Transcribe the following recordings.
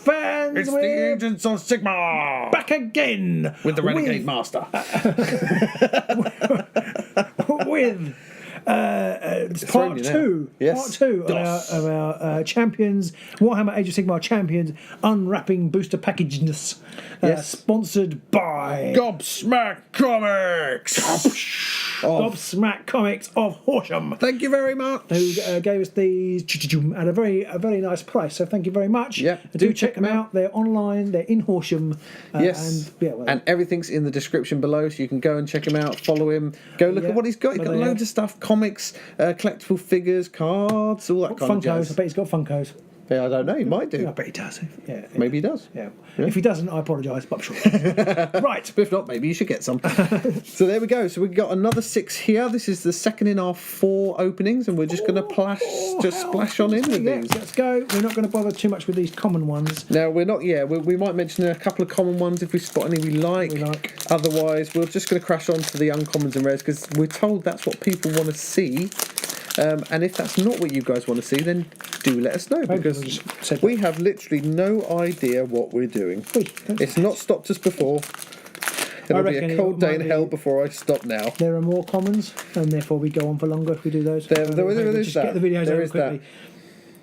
fans. It's the agents of Sigmar. Back again. With the Renegade Master. With part two. Yes. Part two of our champions, Warhammer Age of Sigmar champions, unwrapping booster packageness. Yes. Sponsored by Gobsmack Comics. Gobsmack Comics of Horsham. Thank you very much. Who gave us these at a very nice price. So thank you very much. Yeah, do check them out. They're online. They're in Horsham. Yes, and everything's in the description below, so you can go and check him out. Follow him. Go look at what he's got. He's got loads of stuff: comics, collectible figures, cards, all that kind of jazz. I bet he's got Funkos. Yeah, I don't know. He might do. I bet he does. Maybe he does. Yeah. If he doesn't, I apologise, but I'm sure. Right. If not, maybe you should get some. So there we go. So we've got another 6 here. This is the second in our 4 openings, and we're just going to splash on in with these. Let's go. We're not going to bother too much with these common ones. No, we're not. Yeah, we might mention a couple of common ones if we spot any we like. Otherwise, we're just going to crash on to the uncommons and rares because we're told that's what people want to see. And if that's not what you guys want to see, then do let us know, because we have literally no idea what we're doing. It's not stopped us before. It'll be a cold day in hell before I stop now. There are more commons, and therefore we go on for longer if we do those. There is that. Get the videos there out is quickly. that.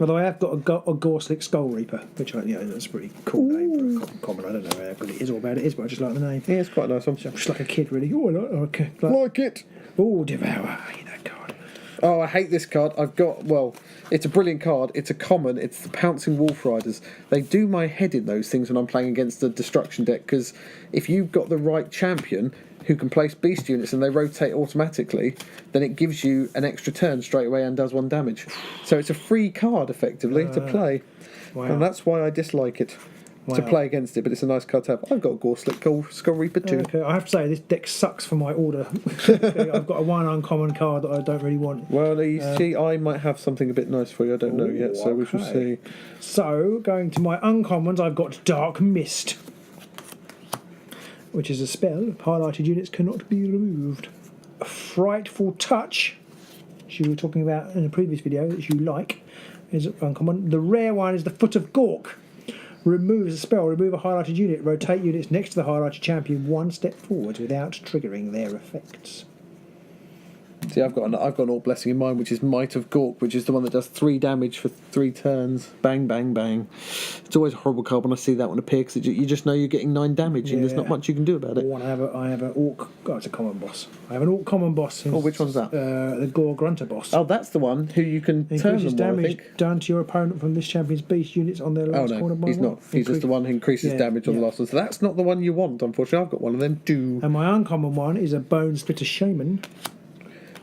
Although I have got a Gorslick Skull Reaper, which that's a pretty cool name for a common. I don't know how good it is or bad it is, but I just like the name. Yeah, it's quite a nice one. Just like a kid, really. Oh, I like it. Oh, Devour. I hate that card. Oh, I hate this card. It's a brilliant card. It's a common. It's the Pouncing Wolf Riders. They do my head in those things when I'm playing against the Destruction deck, because if you've got the right champion who can place beast units and they rotate automatically, then it gives you an extra turn straight away and does 1 damage. So it's a free card, effectively, to play. Wow. And that's why I dislike it. To play against it, but it's a nice card to have. I've got a Gorslick Skull Reaper too. Okay, I have to say this deck sucks for my order. I've got a 1 uncommon card that I don't really want. Well, you see, I might have something a bit nice for you. I don't know yet, so we shall see. So, going to my uncommons, I've got Dark Mist, which is a spell. Highlighted units cannot be removed. Frightful Touch, which you were talking about in a previous video, that you like, is uncommon. The rare one is the Foot of Gork. Removes a spell, remove a highlighted unit, rotate units next to the highlighted champion 1 step forwards without triggering their effects. See, I've got an Orc Blessing in mind, which is Might of Gork, which is the one that does 3 damage for 3 turns. Bang, bang, bang. It's always a horrible card when I see that one appear, because you just know you're getting 9 damage, and there's not much you can do about it. I have an Orc. Oh, it's a common boss. I have an Orc common boss. Which one's that? The Gore Grunter boss. Oh, that's the one who you can turn them damage done to your opponent from this champion's beast units on their last corner. He's not. He's just the one who increases damage on the last one. So that's not the one you want, unfortunately. I've got one of them too. And my uncommon one is a Bone Splitter Shaman.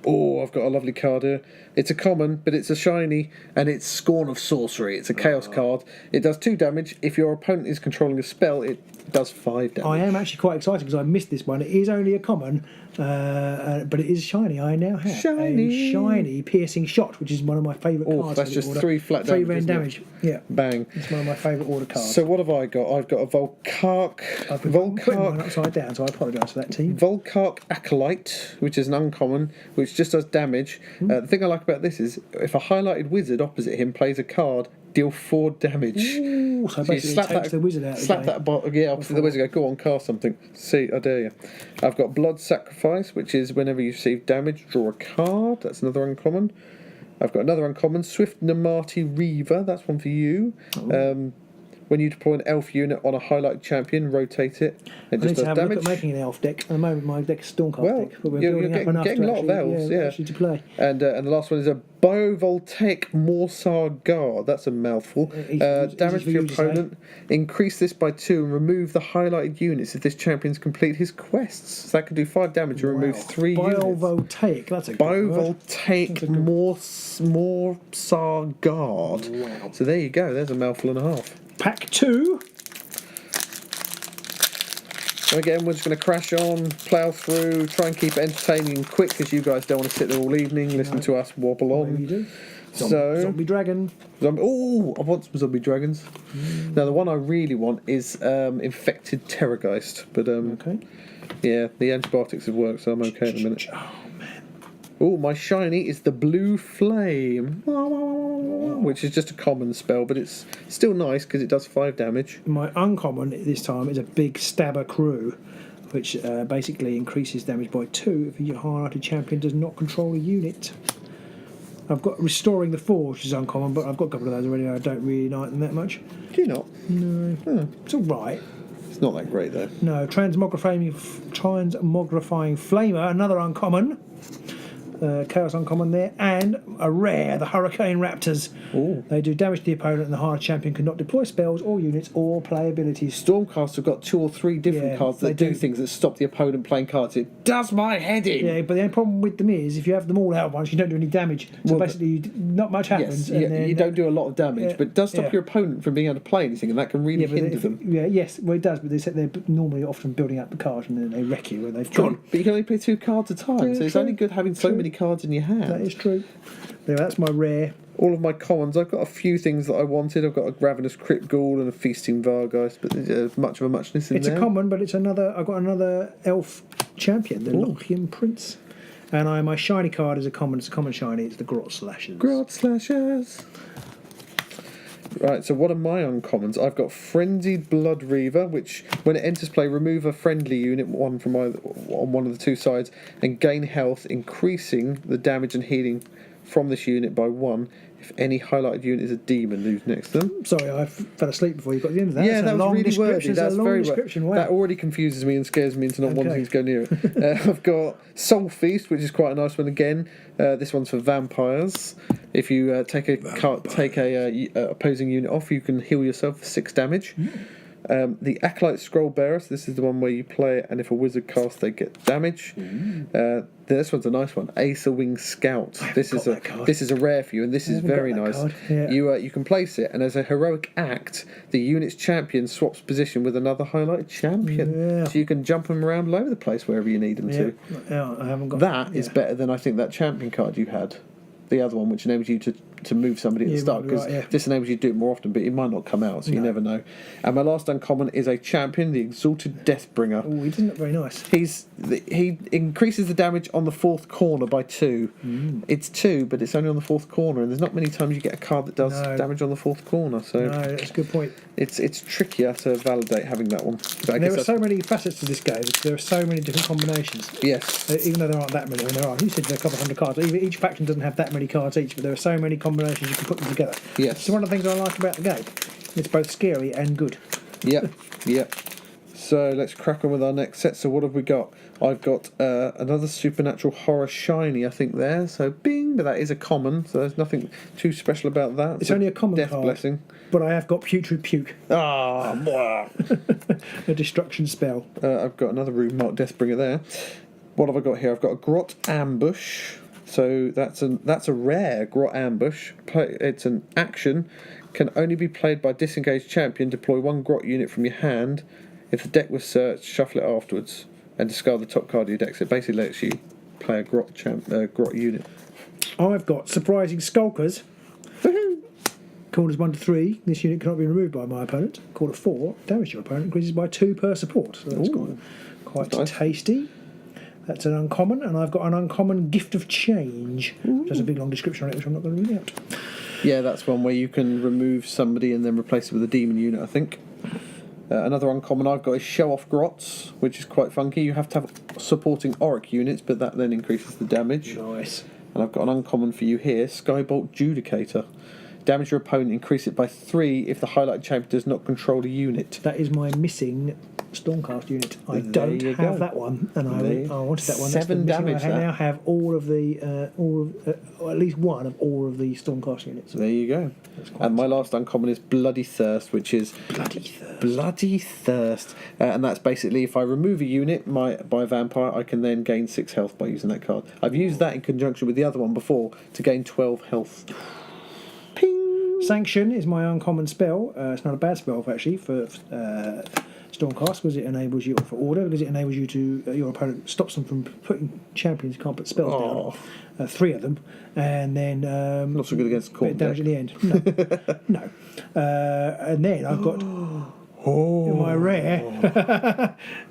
Oh, I've got a lovely card here. It's a common, but it's a shiny, and it's Scorn of Sorcery. It's a Chaos card. It does 2 damage. If your opponent is controlling a spell, it does 5 damage. I am actually quite excited because I missed this one. It is only a common, but it is shiny. I now have a shiny Piercing Shot, which is one of my favourite cards. That's just 3 flat damage. 3 rand damage. Yeah. Bang. It's one of my favourite order cards. So what have I got? I've got a Volkark. I've been putting mine upside down, so I apologise for that, team. Volkark Acolyte, which is an uncommon, which just does damage. The thing I like about this is if a highlighted wizard opposite him plays a card, deal 4 damage. Ooh, so basically it takes the wizard out. Slap that opposite the wizard. Go on, cast something. See, I dare you. I've got Blood Sacrifice, which is whenever you receive damage, draw a card. That's another uncommon. I've got another uncommon, Swift Namati Reaver. That's one for you. When you deploy an elf unit on a highlighted champion, rotate it. It just does damage. Look at making an elf deck. At the moment, my deck is Stormcast deck, but we're you're building up enough getting to a lot of elves, actually to play. And the last one is a Biovoltaic Morsar Guard. That's a mouthful. Damage for your opponent. Increase this by 2 and remove the highlighted units if this champion's complete his quests. So that can do 5 damage and remove 3 units. Biovoltaic, that's a good Biovoltaic Morsar Guard. Wow. So there you go. There's a mouthful and a half. Pack 2. And again, we're just going to crash on, plough through, try and keep it entertaining and quick, because you guys don't want to sit there all evening, listen to us wobble on. Maybe you do. Zombie Dragon. I want some Zombie Dragons. Now, the one I really want is Infected Terrorgeist. But, yeah, the antibiotics have worked, so I'm okay at the minute. Oh, man. Oh, my shiny is the Blue Flame. which is just a common spell, but it's still nice because it does 5 damage. My uncommon this time is a big stabber crew, which basically increases damage by 2 if your highlighted champion does not control a unit. I've got Restoring the Forge, which is uncommon, but I've got a couple of those already. I don't really like them that much. Do you not? No. It's all right. It's not that great, though. No, Transmogrifying Flamer, another uncommon. Chaos uncommon there, and a rare, the Hurricane Raptors. Ooh. They do damage to the opponent, and the hard champion cannot deploy spells or units or play abilities. Stormcast have got 2 or 3 different cards that do things that stop the opponent playing cards. It does my head in. Yeah, but the only problem with them is if you have them all out at once, you don't do any damage. So basically, not much happens. Yes, and you don't do a lot of damage, but it does stop your opponent from being able to play anything, and that can really hinder them. Yes, well, it does, but they're normally often building up the cards and then they wreck you when they've True, gone. but you can only play 2 cards at a time, so it's only good having so many cards in your hand. That is true. Anyway, that's my rare. All of my commons, I've got a few things that I wanted. I've got a Ravenous Crypt Ghoul and a Feasting Vargeist, but there's much of a muchness in It's there. a common, but it's another. I've got another elf champion, the Lochian Prince. And my shiny card is a common. It's a common shiny. It's the Grot Slashers. Grot Slashers. Right, so what are my uncommons? I've got Frenzied Blood Reaver, which when it enters play, remove a friendly unit, one from on one of the 2 sides, and gain health, increasing the damage and healing from this unit by 1 if any highlighted unit is a demon who's next to them. Sorry, I fell asleep before you got to the end of that. Yeah, that was really wordy. That's a long very description. Wow. That already confuses me and scares me into not wanting to go near it. I've got Soul Feast, which is quite a nice one again. This one's for vampires. If you take a opposing unit off, you can heal yourself for 6 damage. The Acolyte Scroll Bearer, so this is the one where you play it, and if a wizard casts, they get damage. This one's a nice one, Aether Wing Scout. This is a rare for you, and this is very nice. Yeah. You can place it, and as a heroic act, the unit's champion swaps position with another highlighted champion. So you can jump them around all over the place wherever you need them to. Yeah, I haven't got that. Is better than I think that champion card you had. The other one, which enables you to move somebody at the start, because this enables you to do it more often, but it might not come out, so you never know. And my last uncommon is a champion, the Exalted Deathbringer. Oh, he doesn't look very nice. He increases the damage on the 4th corner by 2. It's 2, but it's only on the 4th corner, and there's not many times you get a card that does damage on the 4th corner. So that's a good point. It's trickier to validate having that one. But there are so many facets to this game. There are so many different combinations. Yes. Even though there aren't that many, and there are. You said there are a couple of hundred cards. Even each faction doesn't have that many cards each, but there are so many combinations you can put them together. Yes. So one of the things I like about the game. It's both scary and good. Yep. So let's crack on with our next set. So what have we got? I've got another Supernatural Horror Shiny, I think, there. So bing, but that is a common, so there's nothing too special about that. It's only a common Death card. Blessing. But I have got Putrid Puke. A destruction spell. I've got another Rune Mark Deathbringer there. What have I got here? I've got a Grot Ambush. So that's a rare Grot Ambush. It's an action. Can only be played by a disengaged champion. Deploy 1 Grot unit from your hand. If the deck was searched, shuffle it afterwards and discard the top card of your deck. So it basically lets you play a Grot unit. I've got Surprising Skulkers. Corners 1 to 3. This unit cannot be removed by my opponent. Corner 4. Damage your opponent increases by 2 per support. So that's quite nice. Tasty. That's an uncommon, and I've got an uncommon Gift of Change, which has a big long description on it, which I'm not going to read out. Yeah, that's one where you can remove somebody and then replace it with a demon unit, I think. Another uncommon I've got is Show Off Grots, which is quite funky. You have to have supporting Auric units, but that then increases the damage. Nice. And I've got an uncommon for you here, Skybolt Judicator. Damage your opponent, increase it by 3 if the highlighted champion does not control a unit. That is my missing Stormcast unit. I don't have that one, and I wanted that one. 7 damage. I now have all of the, or at least one of all of the Stormcast units. There you go. And my last uncommon is Bloody Thirst, which is Bloody Thirst, and that's basically if I remove a unit by a vampire, I can then gain 6 health by using that card. I've used that in conjunction with the other one before to gain 12 health. Ping. Sanction is my uncommon spell. It's not a bad spell actually for Stormcast, because it enables you, or for order, because it enables you to your opponent stops them from putting champions who can't put spells down. 3 of them, and then not so good against court damage at the end. No. And then I've got in my rare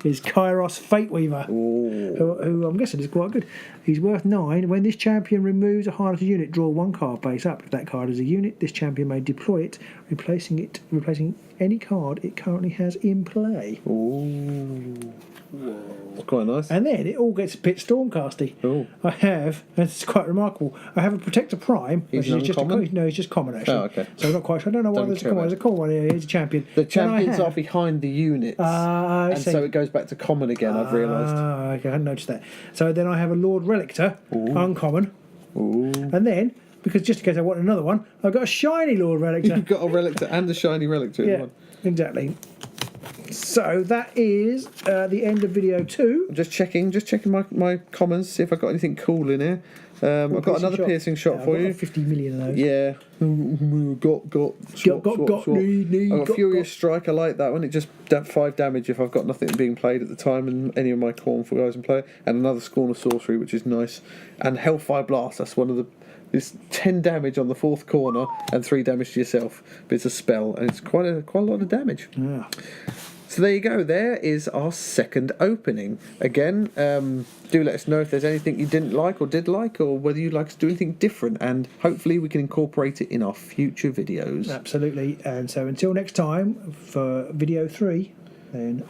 is Kairos Fateweaver, Oh. who I'm guessing is quite good. He's worth 9. When this champion removes a highlighted unit, draw 1 card face up. If that card is a unit, this champion may deploy it, replacing any card it currently has in play. Ooh. It's quite nice. And then it all gets a bit Stormcasty. Oh. I have, and it's quite remarkable, I have a Protector Prime, He's which is just uncommon? no, he's just common actually. Oh, okay. So I'm not quite sure. I don't know why Don't there's a care common. about There's a common one here. He's a champion. The Then I champions have- are behind the units. I and see. so it goes back to common again, I've realised. Okay, I hadn't noticed that. So then I have a Lord Relictor, uncommon. Ooh. And then, because just in case I want another one, I've got a shiny Lord Relictor. You've got a Relictor and a shiny Relictor in Yeah, one. exactly. So that is the end of video 2. I'm just checking my commons, see if I've got anything cool in here. I've got another piercing shot Yeah, for I've got you. 50 million of those. Yeah. Got. Need, I've got got, Furious Strike, I like that one. It just 5 damage if I've got nothing being played at the time and any of my Cornful guys in play. And another Scorn of Sorcery, which is nice. And Hellfire Blast, that's one of the... It's 10 damage on the 4th corner and 3 damage to yourself. But it's a spell and it's quite a lot of damage. Yeah. So there you go. There is our second opening. Again, do let us know if there's anything you didn't like or did like, or whether you'd like us to do anything different, and hopefully we can incorporate it in our future videos. Absolutely. And so until next time for video 3, then